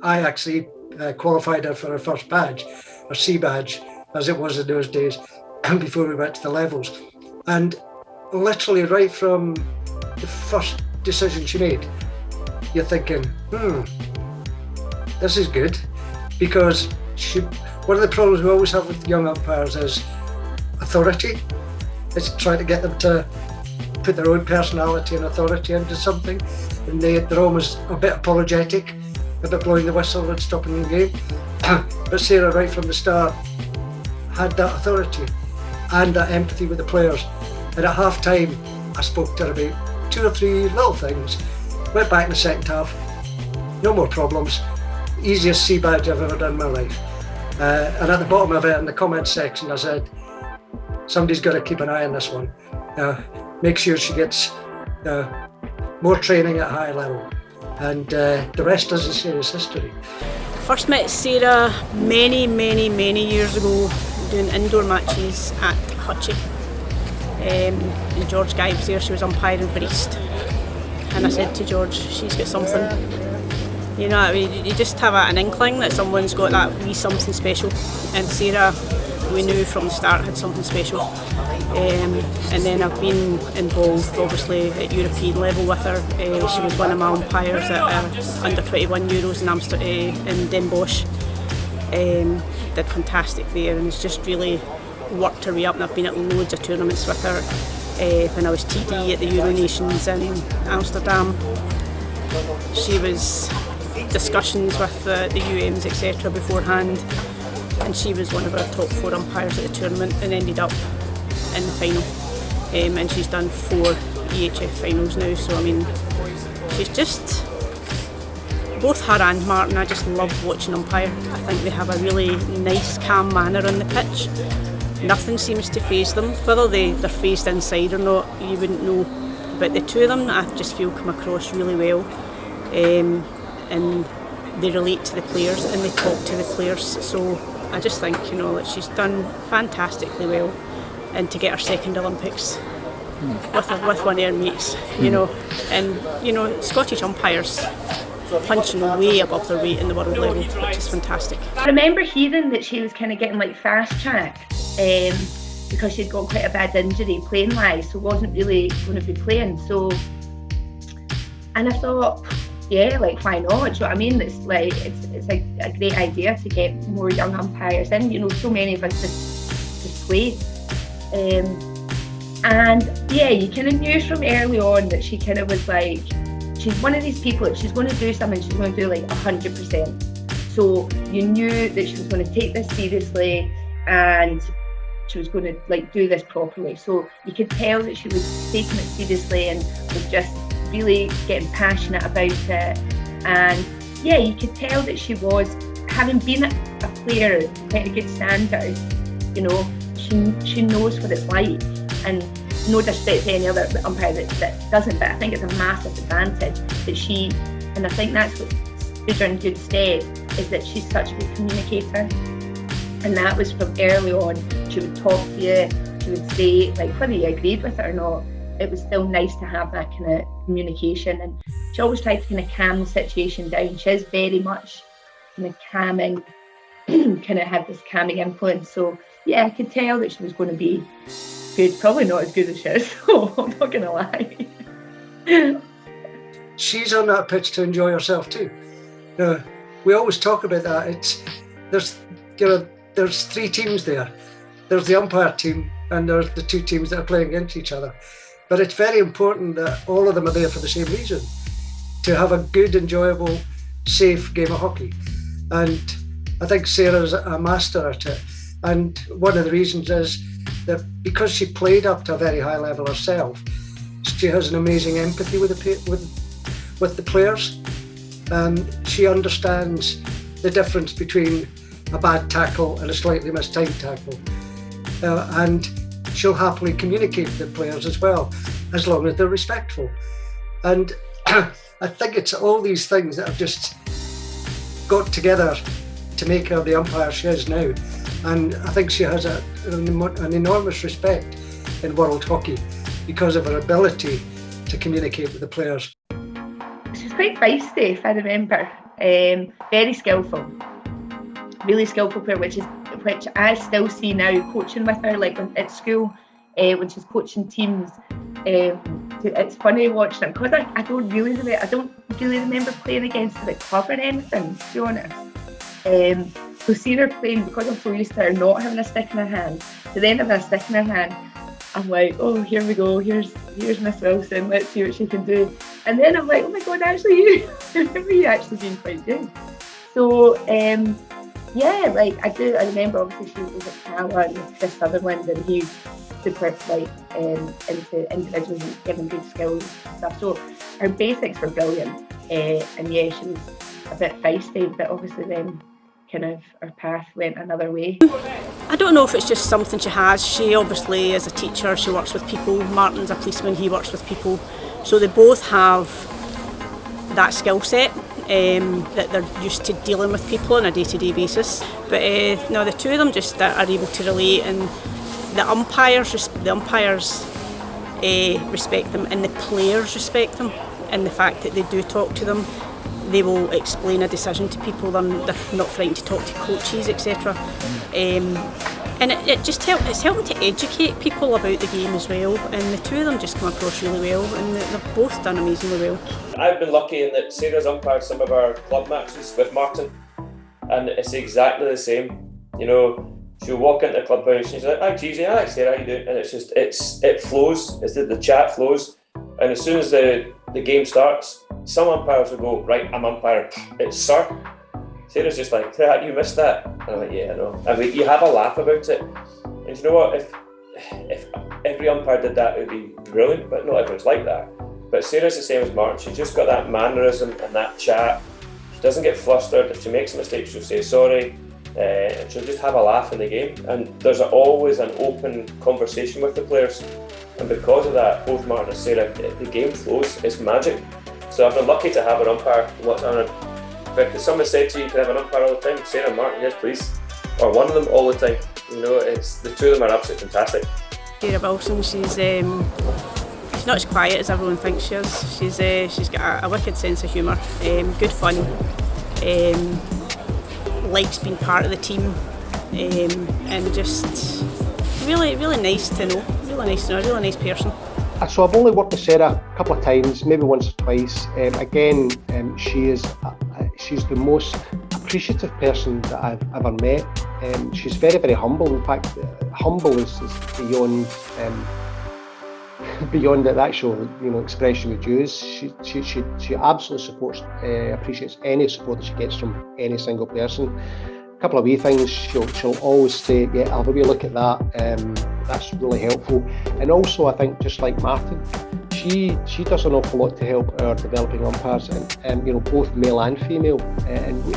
I actually qualified her for her first badge, her C badge, as it was in those days, before we went to the levels. And literally right from the first decision she made, you're thinking, this is good, because one of the problems we always have with young umpires is authority. It's trying to get them to put their own personality and authority into something, and they're almost a bit apologetic about blowing the whistle and stopping the game. But Sarah, right from the start, had that authority and that empathy with the players. And at half time, I spoke to her about 2 or 3 little things. Went back in the second half, no more problems. Easiest C badge I've ever done in my life. And at the bottom of it, in the comments section, I said, somebody's got to keep an eye on this one. Make sure she gets more training at a high level. And the rest, as I say, is history. First met Sarah many years ago doing indoor matches at Hutchie. And George Guy was there, she was umpiring for East. And I said to George, she's got something. You know, you just have an inkling that someone's got that wee something special. And Sarah, we knew from the start, had something special. And then I've been involved, obviously, at European level with her. She was one of my umpires at under 21 Euros in Amsterdam, in Den Bosch. Did fantastic there, and it's just really worked her way up. And I've been at loads of tournaments with her. When I was TD at the Euro Nations in Amsterdam, she was discussions with the UMs, etc. beforehand, and she was one of our top 4 umpires at the tournament and ended up in the final. And she's done 4 EHF finals now, so I mean, she's just, both her and Martin, I just love watching umpire. I think they have a really nice, calm manner on the pitch. Nothing seems to faze them. Whether they're phased inside or not, you wouldn't know. But the two of them, I just feel, come across really well. And they relate to the players and they talk to the players. So I just think, you know, that she's done fantastically well. And to get her second Olympics with one of her mates, you know. And, you know, Scottish umpires punching way above their weight in the world level, which is fantastic. I remember hearing that she was kind of getting like fast track because she'd got quite a bad injury playing wise, so wasn't really going to be playing. So, and I thought, yeah, like why not? Do you know what I mean? It's like it's a great idea to get more young umpires in. You know, so many of us just play. And yeah, you kind of knew from early on that she kind of was like, she's one of these people, if she's going to do something, she's going to do like 100%. So you knew that she was going to take this seriously and she was going to like do this properly. So you could tell that she was taking it seriously and was just really getting passionate about it. And yeah, you could tell that she was, having been a player, quite a good standard, you know, she knows what it's like. And no disrespect to any other umpire that doesn't, but I think it's a massive advantage that she, and I think that's what stood her in good stead, is that she's such a good communicator. And that was from early on. She would talk to you, she would say, like, whether you agreed with it or not, it was still nice to have that kind of communication. And she always tried to kind of calm the situation down. She is very much kind of calming, kind of had this calming influence. So yeah, I could tell that she was going to be good, probably not as good as she is, so I'm not going to lie. She's on that pitch to enjoy herself too. We always talk about that. There's 3 teams there. There's the umpire team and there's the 2 teams that are playing against each other. But it's very important that all of them are there for the same reason, to have a good, enjoyable, safe game of hockey. And I think Sarah's a master at it. And one of the reasons is that because she played up to a very high level herself, she has an amazing empathy with the players. She understands the difference between a bad tackle and a slightly mistimed tackle. And she'll happily communicate with the players as well, as long as they're respectful. And I think it's all these things that have just got together to make her the umpire she is now. And I think she has an enormous respect in world hockey because of her ability to communicate with the players. She was quite feisty, if I remember. Very skillful, really skillful player, which I still see now coaching with her, like at school, when she's coaching teams. It's funny watching it because I don't really remember playing against her at club or anything, to be honest. So seeing her playing, because I'm so used to her not having a stick in her hand, to then having a stick in her hand, I'm like, oh, here we go, here's Miss Wilson, let's see what she can do. And then I'm like, oh my God, actually you remember you actually being quite good. So yeah, like I remember obviously she was at Cala and Chris Sutherland, and he's super like into individuals and giving good skills and stuff. So her basics were brilliant. And yeah, she was a bit feisty, but obviously then kind of her path went another way. I don't know if it's just something she has. She obviously is a teacher, she works with people. Martin's a policeman, he works with people. So they both have that skill set that they're used to dealing with people on a day-to-day basis. But no, the two of them just are able to relate, and the umpires respect them, and the players respect them, and the fact that they do talk to them. They will explain a decision to people. They're not frightened to talk to coaches, etc. And it just it's helping to educate people about the game as well. And the two of them just come across really well, and they've both done amazingly well. I've been lucky in that Sarah's umpired some of our club matches with Martin, and it's exactly the same. You know, she'll walk into the club house and she's like, "Hi, Cheesy, hi Sarah, how you doing?" And it's just it flows. It's the chat flows, and as soon as the game starts, some umpires will go, "Right, I'm umpire. It's sir." Sarah's just like, "You missed that." And I'm like, "Yeah, I know." And you have a laugh about it. And you know what? If every umpire did that, it would be brilliant. But not everyone's like that. But Sarah's the same as Martin. She's just got that mannerism and that chat. She doesn't get flustered. If she makes a mistake, she'll say sorry. And she'll just have a laugh in the game. And there's always an open conversation with the players. And because of that, both Martin and Sarah, the game flows. It's magic. So I've been lucky to have an umpire. If someone said to you, "You can have an umpire all the time," Sarah and Martin, yes please. Or one of them all the time. You know, it's the two of them are absolutely fantastic. Sarah Wilson, she's not as quiet as everyone thinks she is. She's got a wicked sense of humour, good fun, likes being part of the team, and just really nice to know. Really nice to know. A really nice person. So I've only worked with Sarah a couple of times, maybe once or twice. Again, she's the most appreciative person that I've ever met. She's very, very humble. In fact, humble is beyond the actual expression we use. She absolutely supports, appreciates any support that she gets from any single person. A couple of wee things she'll always say, "Yeah, I'll have a wee look at that." That's really helpful. And also, I think just like Martin, she does an awful lot to help our developing umpires, and both male and female, and we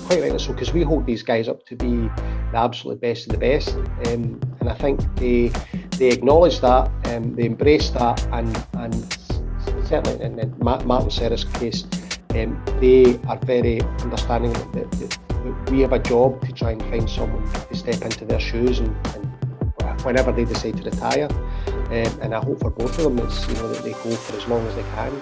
quite rightly so, because we hold these guys up to be the absolute best of the best, and I think they acknowledge that, they embrace that, and certainly in Martin Sarah's case, they are very understanding that we have a job to try and find someone to step into their shoes and whenever they decide to retire, and I hope for both of them is that they go for as long as they can,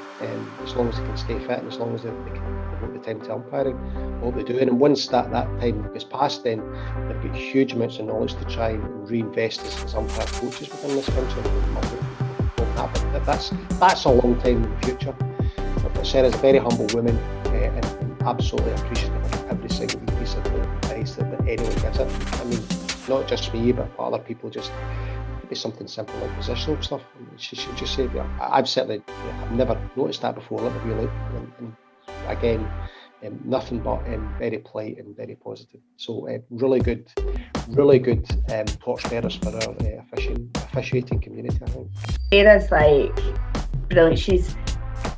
as long as they can stay fit, and as long as they can devote the time to umpiring. I hope they do, and once that time goes past, then they've got huge amounts of knowledge to try and reinvest as umpire coaches within this country. That's a long time in the future. But Sarah's a very humble woman, and absolutely appreciative of every single piece of advice that anyone gives her. I mean, not just me, but other people, just maybe something simple like positional stuff. She should just say, I've never noticed that before. Let me look. And again, nothing but very polite and very positive. So really good torchbearers for our officiating community, I think. Sarah's like brilliant. She's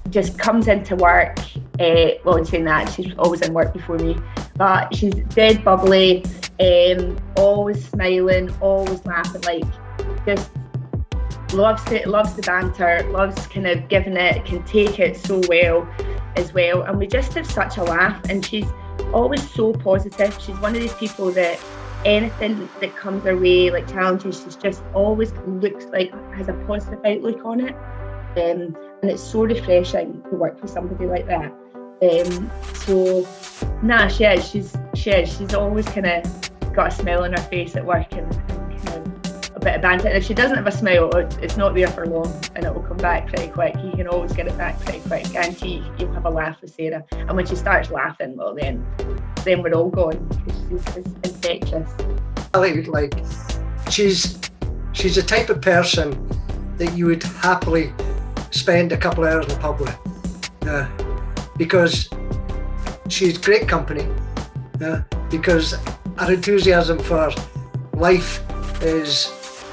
just comes into work. Well, in saying that, she's always in work before me, but she's dead bubbly. Always smiling, always laughing, like just loves the banter, loves kind of giving it, can take it so well as well, and we just have such a laugh, and she's always so positive. She's one of these people that anything that comes her way, like challenges, she's just always looks like has a positive outlook on it, and it's so refreshing to work with somebody like that. So nah, she is. She's always kind of got a smile on her face at work and kind of a bit of banter. And if she doesn't have a smile, it's not there for long, and it will come back pretty quick. You can always get it back pretty quick, and you'll have a laugh with Sarah. And when she starts laughing, well then we're all gone, because she's infectious. I think like she's the type of person that you would happily spend a couple of hours in the pub with, because she's great company, because her enthusiasm for life is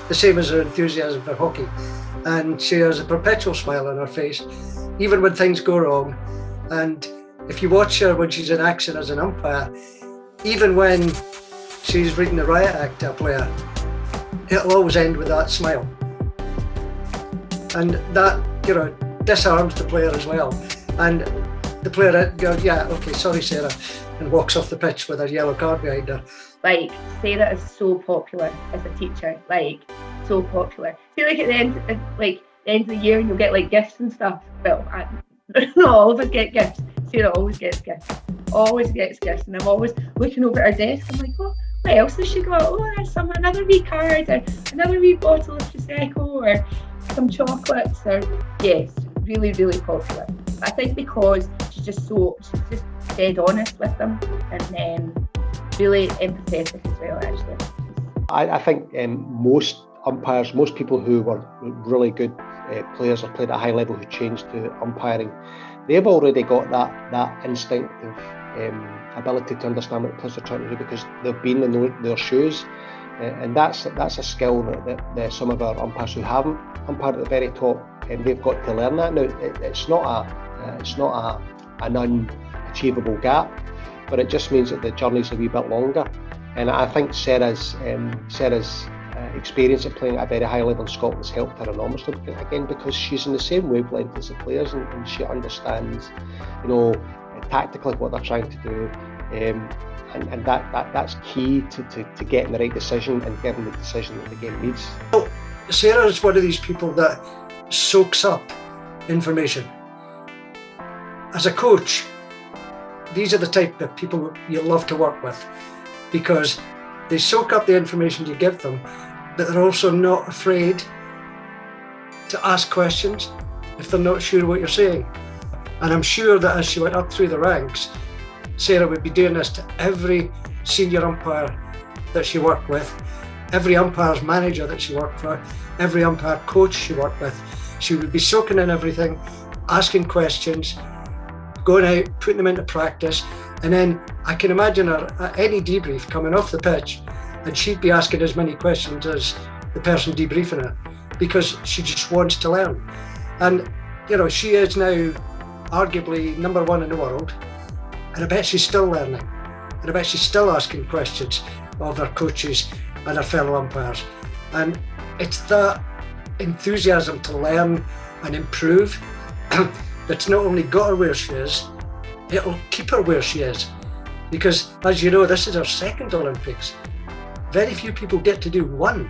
the same as her enthusiasm for hockey, and she has a perpetual smile on her face even when things go wrong. And if you watch her when she's in action as an umpire, even when she's reading the riot act to a player, it'll always end with that smile, and that, you know, disarms the player as well. And the player goes, yeah, okay, sorry Sarah, and walks off the pitch with a yellow card behind her. Like, Sarah is so popular as a teacher, like so popular. I feel like at the end of the year you'll get like gifts and stuff. Well, not all of us get gifts. Sarah always gets gifts, and I'm always looking over at her desk. I'm like, oh, what else has she got? Oh, there's another wee card, or another wee bottle of Prosecco, or some chocolates, or yes, really, really popular. I think because she's just dead honest with them, and then really empathetic as well, actually. I think most umpires, most people who were really good players or played at a high level who changed to umpiring, they've already got that instinctive ability to understand what the players are trying to do, because they've been in their shoes, and that's a skill that some of our umpires who haven't umpired at the very top, and they've got to learn that. Now, it's not an unachievable gap, but it just means that the journey's a wee bit longer. And I think Sarah's experience of playing at a very high level in Scotland has helped her enormously, because she's in the same wavelength as the players, and she understands, you know, tactically what they're trying to do, and that's key to getting the right decision and getting the decision that the game needs. Well, Sarah is one of these people that soaks up information. As a coach, these are the type of people you love to work with, because they soak up the information you give them, but they're also not afraid to ask questions if they're not sure what you're saying. And I'm sure that as she went up through the ranks, Sarah would be doing this to every senior umpire that she worked with, every umpire's manager that she worked for, every umpire coach she worked with. She would be soaking in everything, asking questions, going out, putting them into practice. And then I can imagine her at any debrief coming off the pitch, and she'd be asking as many questions as the person debriefing her, because she just wants to learn. And, you know, she is now arguably number one in the world, and I bet she's still learning, and I bet she's still asking questions of her coaches and her fellow umpires. And it's that enthusiasm to learn and improve that's not only got her where she is, it'll keep her where she is. Because, as you know, this is her second Olympics. Very few people get to do one,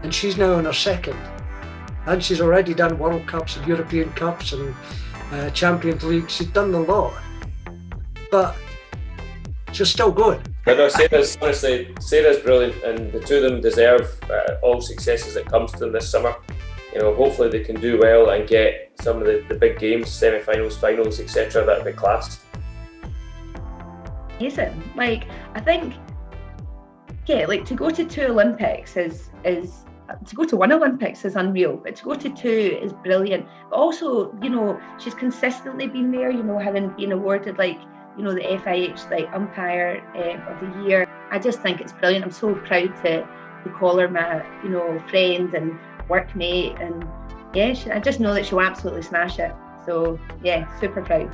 and she's now on her second. And she's already done World Cups and European Cups and Champions League. She's done the lot, but she's still going. I know Sarah's brilliant, and the two of them deserve all successes that comes to them this summer. You know, hopefully they can do well and get some of the big games, semi-finals, finals, etc. That'd be class. Amazing. Like, I think, yeah, like to go to two Olympics is to go to one Olympics is unreal, but to go to two is brilliant. But also, you know, she's consistently been there, you know, having been awarded, like, you know, the FIH, like, umpire of the year. I just think it's brilliant. I'm so proud to call her my, you know, friend and workmate, and yeah, I just know that she'll absolutely smash it. So yeah, super proud.